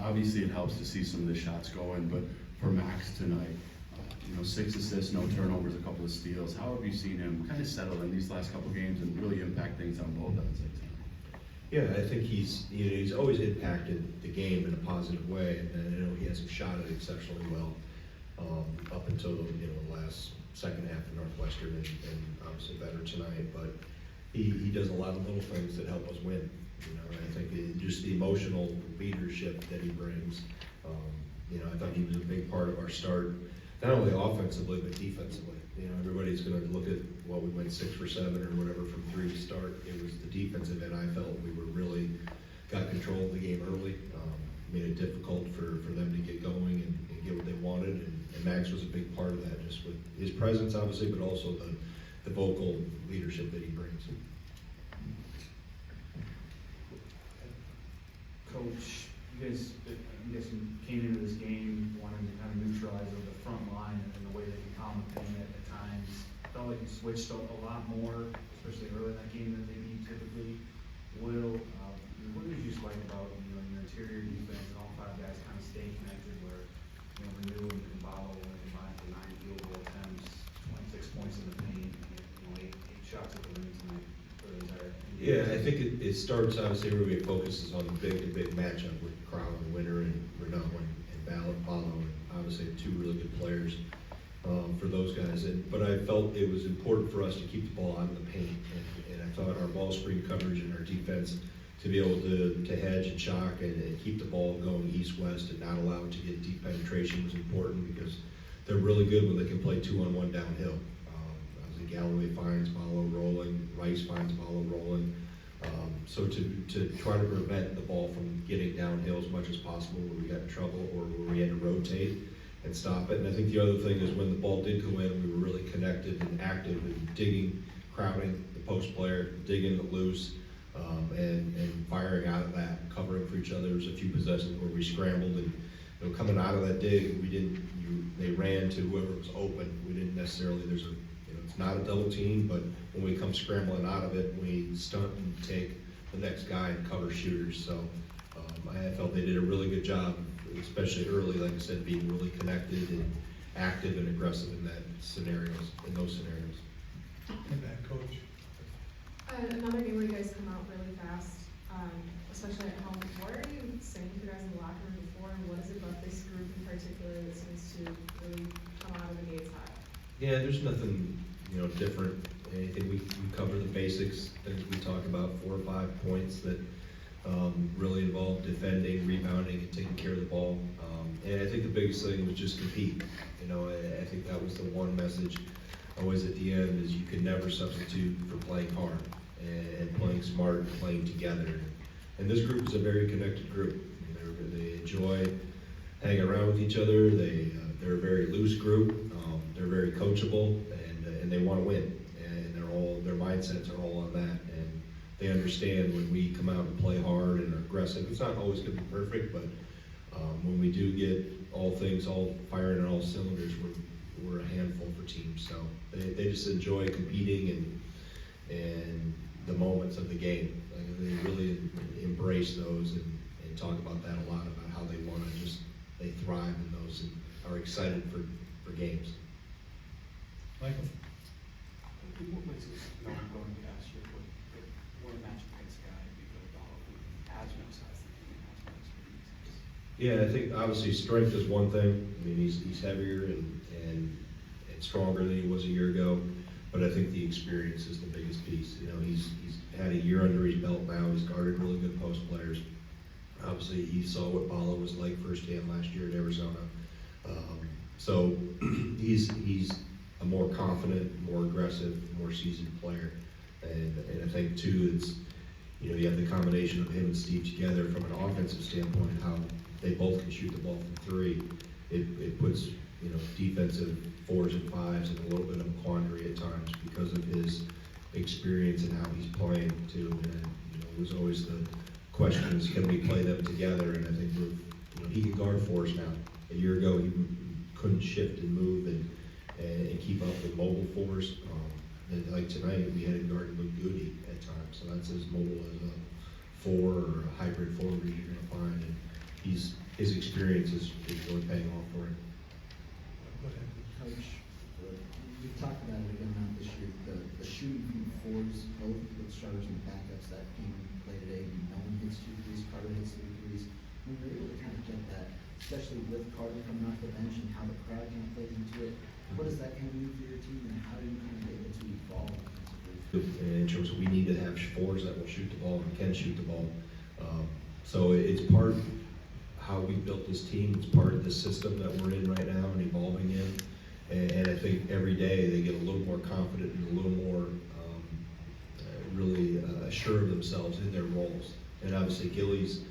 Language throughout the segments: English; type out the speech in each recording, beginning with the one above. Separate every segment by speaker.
Speaker 1: Obviously, it helps to see some of the shots going, but for Max tonight, 6 assists, no turnovers, a couple of steals. How have you seen him kind of settle in these last couple of games and really impact things on both ends?
Speaker 2: Yeah, I think he's always impacted the game in a positive way, and I know he hasn't shot it exceptionally well up until the last second half of Northwestern, and obviously better tonight. But he does a lot of little things that help us win. I think just the emotional leadership that he brings. I thought he was a big part of our start, not only offensively but defensively. Everybody's going to look at we went 6 for 7 or whatever from 3 to start. It was the defensive end. I felt we were really got control of the game early. Made it difficult for them to get going and get what they wanted. And Max was a big part of that, just with his presence, obviously, but also the vocal leadership that he brings.
Speaker 3: Coach, you guys, I'm guessing, came into this game wanting to kind of neutralize the front line and the way that you calm the pain at times. Felt like you switched a lot more, especially early in that game than maybe you typically will. What did you just like about your interior defense and all 5 guys kind of staying connected where Renew and Balo went combined for 9 field goal attempts, 26 points in the paint, and 8 shots at the rim tonight for the entire game?
Speaker 2: Yeah, I think it starts, obviously, everybody focuses on the big matchup with Crown and Winter and Renault and Balo, and obviously 2 really good players for those guys. But I felt it was important for us to keep the ball out of the paint, and I thought our ball screen coverage and our defense to be able to hedge and shock and keep the ball going east-west and not allow it to get deep penetration was important, because they're really good when they can play 2-on-1 downhill. Obviously Galloway finds Balo rolling, Rice finds Balo rolling. So to try to prevent the ball from getting downhill as much as possible where we got in trouble or where we had to rotate and stop it. And I think the other thing is when the ball did go in, we were really connected and active and digging, crowding the post player, digging it loose, and firing out of that, covering for each other. There was a few possessions where we scrambled and coming out of that dig, they ran to whoever was open. We didn't necessarily, it's not a double team, but when we come scrambling out of it, we stunt and take the next guy and cover shooters. So I felt they did a really good job, especially early, like I said, being really connected and active and aggressive in those scenarios.
Speaker 4: And that, Coach.
Speaker 5: Another game where you guys come out really fast, especially at home. What are you saying to guys in the locker room before, and what is it about this group in particular that seems to really come out of the gates hot?
Speaker 2: Yeah, there's nothing different. Anything we cover the basics, things we talk about, 4 or 5 points that really involve defending, rebounding, and taking care of the ball. And I think the biggest thing was just compete. I think that was the one message always at the end, is you can never substitute for playing hard and playing smart and playing together. And this group is a very connected group. They enjoy hanging around with each other. They're a very loose group. They're very coachable, and they want to win. And their mindsets are all on that. And they understand when we come out and play hard and are aggressive. It's not always going to be perfect, but when we do get all firing on all cylinders, we're a handful for teams. So they just enjoy competing and the moments of the game. They really embrace those and talk about that a lot, about how they want to they thrive in those and are excited for games.
Speaker 4: Michael.
Speaker 6: What was this going past year? What a matchup against a guy because has no size and has no experience?
Speaker 2: Yeah, I think obviously strength is one thing. I mean, he's heavier and stronger than he was a year ago, but I think the experience is the biggest piece. He's had a year under his belt now. He's guarded really good post players. Obviously, he saw what Balo was like firsthand last year at Arizona. So he's a more confident, more aggressive, more seasoned player. And I think too, it's you have the combination of him and Steve together from an offensive standpoint, how they both can shoot the ball from 3. It puts defensive 4s and 5s in a little bit of a quandary at times because of his experience and how he's playing too. And it was always the question is, can we play them together? And I think he can guard for us now. A year ago, he couldn't shift and move and keep up with mobile force. And like tonight, we had him guarding Luke Goody at times, so that's as mobile as a 4 or a hybrid forward you're going to find. And he's his experience is really paying off for him.
Speaker 4: Go ahead.
Speaker 7: Coach, we talked about it again now this year, the shooting from the fours, both with starters and backups, that game we played today, no one hits 2 threes, Carter hits 3 threes. We were able to kind of get that, especially with Carter coming off the bench and how the crowd kind of plays into it. What does that kind of mean for your team, and how do you kind of be able to evolve offensively?
Speaker 2: In terms of we need to have fours that will shoot the ball and can shoot the ball. So it's part of how we built this team. It's part of the system that we're in right now and evolving in. And I think every day they get a little more confident and a little more really assured of themselves in their roles. And obviously Gilly's,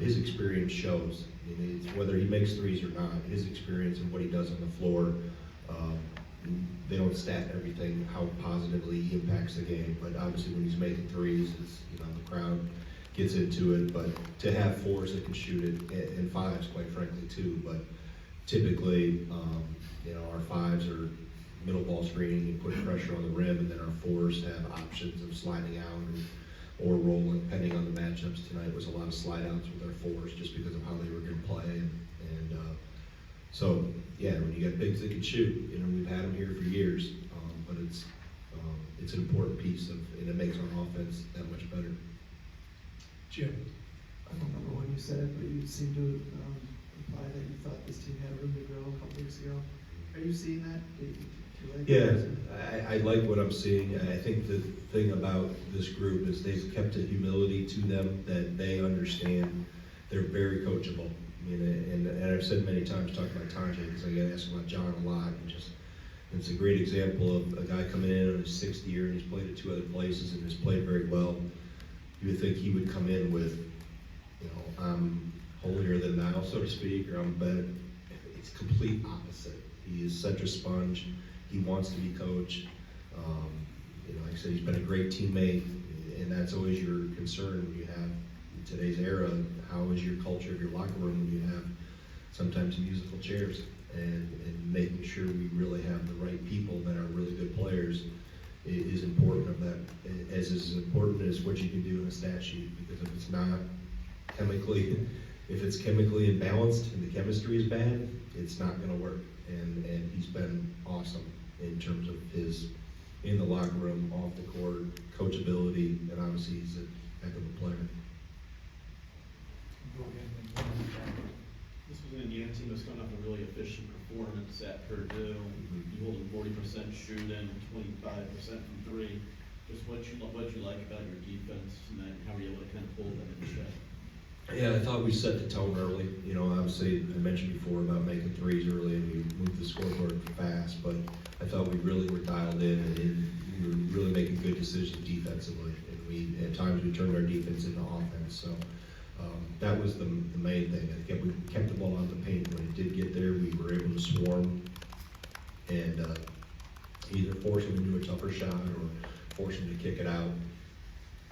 Speaker 2: his experience shows. I mean, it's whether he makes threes or not, his experience and what he does on the floor, they don't stat everything, how positively he impacts the game. But obviously when he's making threes, it's, the crowd gets into it. But to have fours that can shoot it, and fives, quite frankly, too. But typically, our fives are middle ball screening and putting pressure on the rim, and then our fours have options of sliding out or rolling, depending on the matchups. Tonight was a lot of slide outs with our fours just because of how they were going to play. And so, yeah, when you got bigs that can shoot, we've had them here for years, but it's an important piece and it makes our offense that much better.
Speaker 4: Jim?
Speaker 8: I don't remember when you said it, but you seemed to imply that you thought this team had room to grow a couple weeks ago. Are you seeing that? Do you like
Speaker 2: Yeah, I like what I'm seeing. I think the thing about this group is they've kept a humility to them that they understand. They're very coachable. I mean, and I've said many times, talking about Tanjay, because I get asked about John a lot, and it's a great example of a guy coming in on his 6th year, and he's played at 2 other places and has played very well. You would think he would come in with, I'm holier than thou, so to speak, or I'm better. It's complete opposite. He is such a sponge. He wants to be coached. Like I said, he's been a great teammate, and that's always your concern when you have in today's era. How is your culture of your locker room when you have sometimes musical chairs, and making sure we really have the right people that are really good players is important of that, as important as what you can do in a stat sheet, because if it's not chemically, if it's chemically imbalanced and the chemistry is bad, it's not going to work. And he's been awesome in terms of his in the locker room, off the court, coachability, and obviously he's a heck of a player.
Speaker 4: Go ahead.
Speaker 9: This was an Indiana team that's going off a really efficient performance at Purdue. You hold 40% shooting, 25% from 3. Just what you like about your defense, and then how were you able to kind of pull that in check?
Speaker 2: Yeah, I thought we set the tone early. Obviously I mentioned before about making threes early, and we moved the scoreboard fast, but I thought we really were dialed in, and we were really making good decisions defensively, and at times we turned our defense into offense. So that was the main thing. I think we kept the ball out of the paint. When it did get there, we were able to swarm and either force them into a tougher shot or force them to kick it out.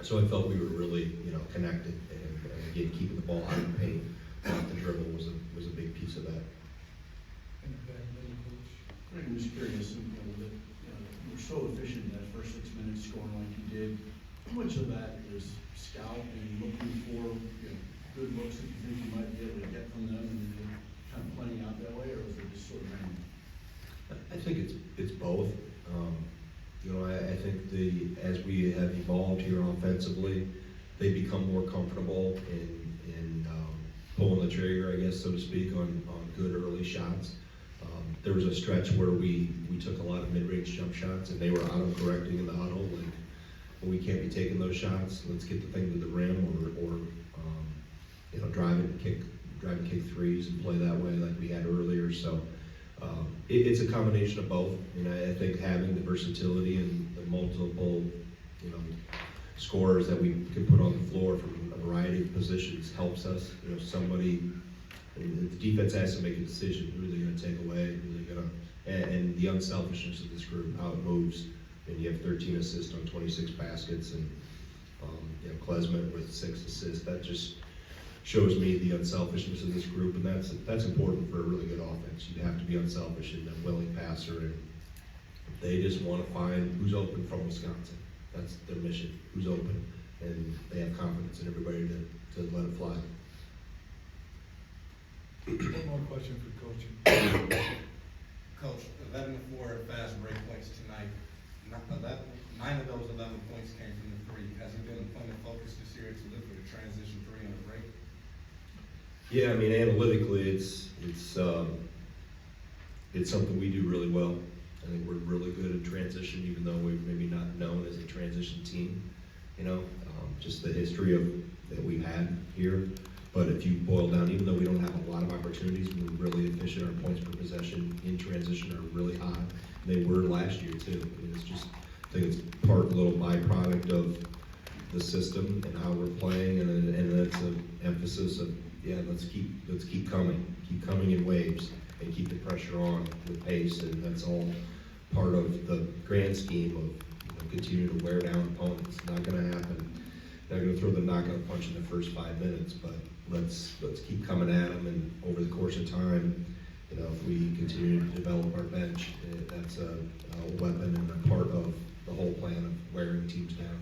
Speaker 2: So I felt we were really, connected, and again, keeping the ball out of the paint, off the dribble was a big piece of that.
Speaker 4: In the back, middle coach.
Speaker 6: Greg, I'm just curious, you're so efficient in that first 6 minutes scoring like you did. How much of that is scout and looking for good looks that you think you might be able to get from them, and then kind of playing out that way, or is it just sort of random?
Speaker 2: I think it's both. I think as we have evolved here offensively, they become more comfortable in pulling the trigger, I guess, so to speak, on good early shots. There was a stretch where we took a lot of mid-range jump shots, and they were auto-correcting in the huddle, like, well, we can't be taking those shots. Let's get the thing to the rim, or drive and kick threes and play that way like we had earlier. So it's a combination of both. And I think having the versatility and the multiple, scorers that we can put on the floor from a variety of positions helps us. The defense has to make a decision. Who are they going to take away? Who are they going to, and the unselfishness of this group, how it moves. And you have 13 assists on 26 baskets, and Klesmit with 6 assists. That just shows me the unselfishness of this group, and that's important for a really good offense. You have to be unselfish and a willing passer, and they just want to find who's open from Wisconsin. That's their mission. Who's open, and they have confidence in everybody to let it fly.
Speaker 4: One more question for Coach.
Speaker 10: Coach, 11-4 fast break points tonight. 9 of those 11 points came from the three. Has it been a point of focus this year to look for the transition three on the break?
Speaker 2: Yeah, I mean, analytically, it's something we do really well. I think we're really good at transition, even though we're maybe not known as a transition team. You know, just the history that we've had here. But if you boil down, even though we don't have a lot of opportunities, we're really efficient. Our points per possession in transition are really high. They were last year too. I mean, it's just, I think it's a little byproduct of the system and how we're playing, and it's an emphasis of, yeah, let's keep coming in waves, and keep the pressure on with pace, and that's all part of the grand scheme of continue to wear down opponents. Not going to happen. Not going to throw the knockout punch in the first 5 minutes, but let's keep coming at them, and over the course of time, if we continue to develop our bench, that's a weapon and a part of the whole plan of wearing teams down.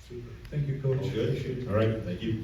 Speaker 4: Super. Thank you, Coach.
Speaker 2: All good? All right, thank you.